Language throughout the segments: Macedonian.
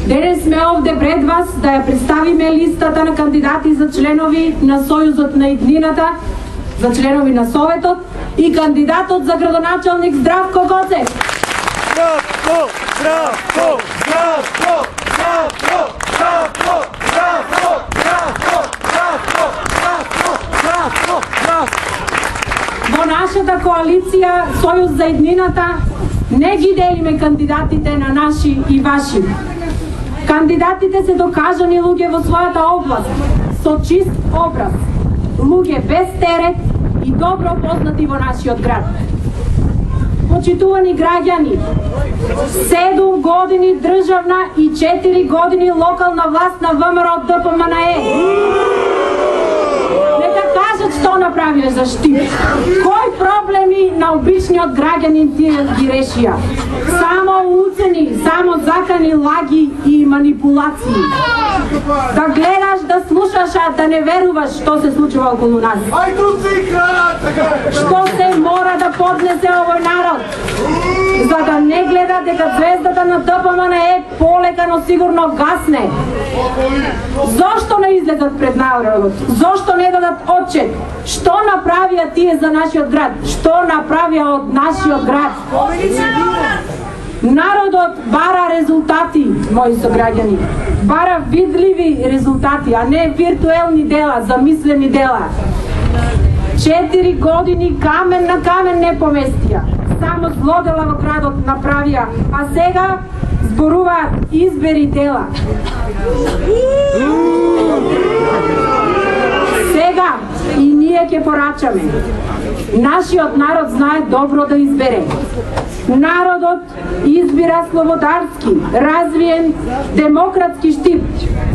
Денес сме овде пред вас да ја представиме листата на кандидати за членови на Сојузот на иднината, за членови на Советот и кандидатот за градоначалник Здравко Гоцев. Здравко, Здравко, Здравко, Здравко, Здравко, Здравко, Здравко, Здравко, Здравко, Здравко, Здравко. Во нашата коалиција Сојуз за иднината не ги делиме кандидатите на наши и ваши. Кандидатите се докажани луѓе во својата област, со чист образ, луѓе без терет и добро познати во нашиот град. Почитувани граѓани, 7 години државна и 4 години локална власт на ВМРО ДПМНЕ. Нека кажат што направиле за Штип. Кои проблеми на обичниот граѓанин тие ги решија? Само уцени, само закани, лаги и манипулации. Да гледаш, да слушаш, а да не веруваш што се случува околу нас. Што се мора да поднесе овој народ, за да не гледа дека звездата на ДПМНЕ полека, но сигурно гасне. Зошто не излезат пред народот? Зошто не дадат отчет? Што направија тие за нашиот град? Што направија од нашиот град? Народот бара резултати, мои сограѓани. Бара видливи резултати, а не виртуелни дела, замислени дела. 4 години камен на камен не поместија. Само злодела во градот направија, а сега зборуваат избери дела. Сега и ние ќе порачаме. Нашиот народ знае добро да избере. Народот избира слободарски, развиен, демократски Штип,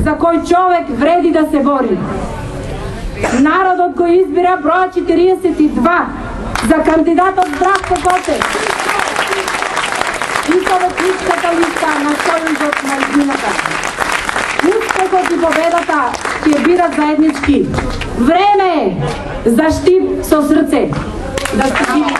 за кој човек вреди да се бори. Народот го избира броја 42 за кандидатот Здравко Гоцев и советничката листа на Сојузот на иднината. Успехот и победата ќе бидат заеднички. Време е за Штип со срце. Да се види.